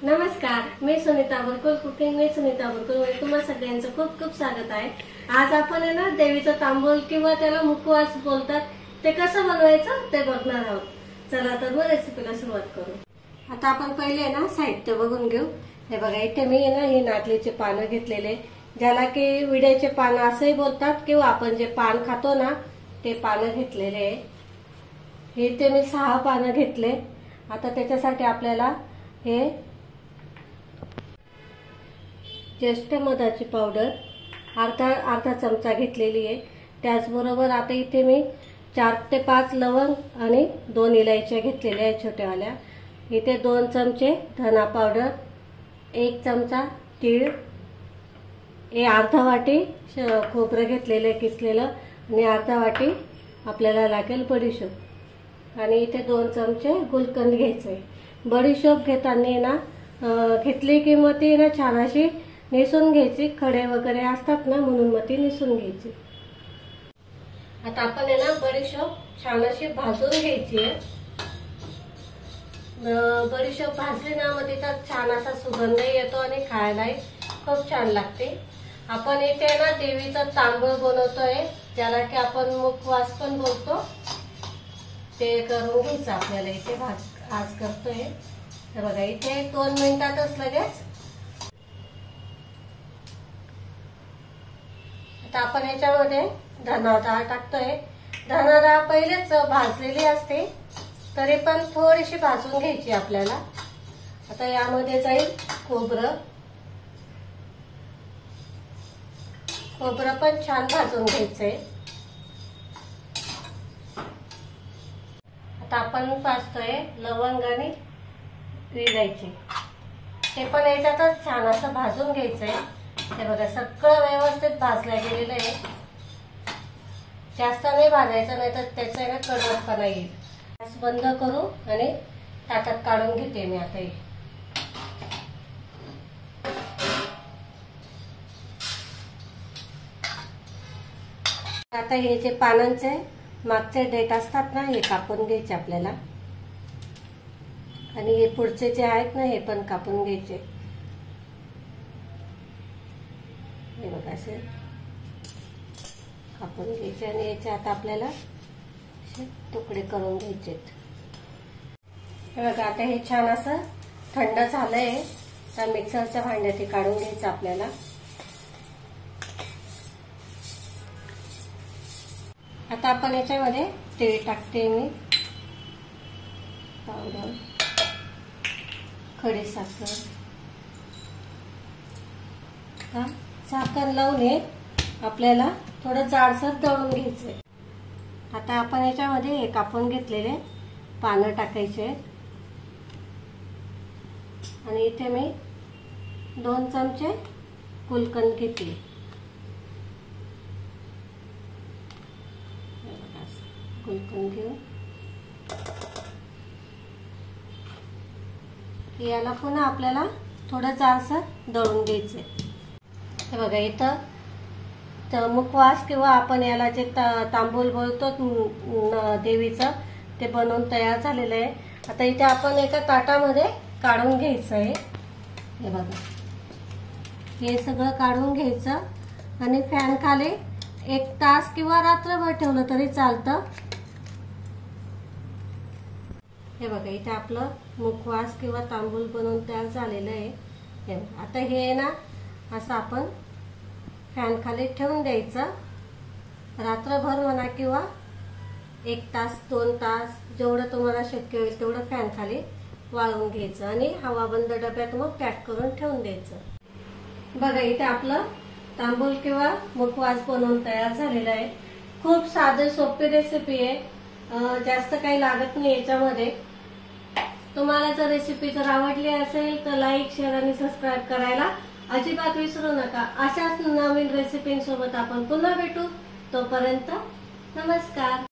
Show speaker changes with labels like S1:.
S1: नमस्कार, मी सुनीता बुरकुल कुकिंग में सुनीता बुरकुल मध्ये तुम्हा सगळ्यांचं खूप खूप स्वागत आहे। आज आपण आहे ना देवीचं तांबूल किंवा त्याला मुखवास बोलतात ते कसं बनवायचं ते बघणार आहोत। चला तर मग रेसिपीला सुरुवात करू। आता आपण पहिले ना साहित्य बघून घेऊ। हे बघा, इथे मी ना ही नागलीचे पानं घेतलेले, ज्याला की विड्याचे पानं असंही बोलतात किंवा आपण जे पान खातो ना ते पानं घेतलेले आहे। हे इथे मी 6 पानं घेतले। आता त्याच्यासाठी आपल्याला हे ज्येष्ठ मधाची पावडर अर्धा चमचा घेतलेली आहे। त्याचबरोबर आता इथे मी 4 ते 5 लवंग आणि 2 इलायच्या घेतलेल्या आहेत छोट्यावाल्या। इथे 2 चमचे धना पावडर, 1 चमचा तीळ, हे अर्धा वाटी खोबरं घेतलेलं किसलेलं आणि अर्धा वाटी आपल्याला लागेल बडीशोप, आणि इथे 2 चमचे गुलकंद घ्यायचे। बडीशोप घेताना ना घेतली की मग ती ना छान अशी निसून घ्यायची, खडे वगैरे असतात ना म्हणून मग ती निसून घ्यायची। आता आपण आहे ना बडीशोप छान अशी भाजून घ्यायची आहे। बडीशोप भाजली ना मग तिचा छान असा सुगंध येतो आणि खायलाही खूप छान लागते। आपण इथे ना देवीचं तांबूळ बनवतोय, ज्याला की आपण मुखवास पण बोलतो, ते करून घ्यायचं आपल्याला। इथे आज करतोय तर बघा, इथे 2 मिनिटातच लगेच। आता आपण याच्यामध्ये धना डाळ टाकतोय। धना डाळ पहिलेच भाजलेली असते, तरी पण थोडीशी भाजून घ्यायची आपल्याला। आता यामध्ये जाईल खोबरं पण छान भाजून घ्यायचंय। आता आपण भाजतोय लवंग आणि इलायची, ते पण याच्यातच छान असं भाजून घ्यायचंय। हे बघा, सगळं व्यवस्थित भाजलं गेलेलं आहे। जास्त नाही भाजायचं, नाही तर त्याचा ना कडवटपणा येईल। गॅस बंद करू आणि ताटात काढून घेते मी आता हे। आता हे जे पानांचे मागचे देठ असतात ना हे कापून घ्यायचे आपल्याला, आणि हे पुढचे जे आहेत ना हे पण कापून घ्यायचे। हे बघा, असे कापून घ्यायचे आणि याचे आता आपल्याला असे तुकडे करून घ्यायचे। हे बघा, आता हे छान असं थंड झालंय, तर मिक्सरच्या भांड्यात काढून घ्यायचं आपल्याला। आता आपण याच्यामध्ये तीळ टाकते मी, पावडर, खडीसाखर, झाकण लावून हे आपल्याला थोडं जाडसर दळून घ्यायचंय। आता आपण याच्यामध्ये हे कापून घेतलेले पानं टाकायचे, आणि इथे मी 2 चमचे गुलकंद घेतले। गुलकंद घेऊ, याला पुन्हा आपल्याला थोडं जाडसर दळून घ्यायचंय। हे बघा, इथं मुखवास किंवा आपण याला जे तांबूल बोलतो देवीचं, ते बनवून तयार झालेलं आहे। आता इथे आपण एका ताटामध्ये काढून घ्यायचं आहे। हे बघा, हे सगळं काढून घ्यायचं आणि फॅन खाली 1 तास किंवा रात्रभर ठेवलं तरी चालतं। हे बघा, इथे आपलं मुखवास किंवा तांबूल बनवून तयार झालेलं आहे। आता हे ना असं आपण फॅन खाली ठेवून द्यायचं रात्रभर म्हणा, किंवा 1 तास 2 तास जेवढं तुम्हाला शक्य होईल तेवढं फॅन खाली वाळवून घ्यायचं, आणि हवाबंद डब्यात मग पॅक करून ठेवून द्यायचं। बघा, इथे आपलं तांबूल किंवा मुखवास बनवून तयार झालेला आहे। खूप साधी सोपी रेसिपी आहे, जास्त काही लागत नाही याच्यामध्ये। तुम्हाला जर रेसिपी आवडली असेल तर लाईक, शेअर आणि सबस्क्राईब करायला अजिबात विसरू नका। अशाच नवीन रेसिपींसोबत आपण पुन्हा भेटू, तोपर्यंत नमस्कार।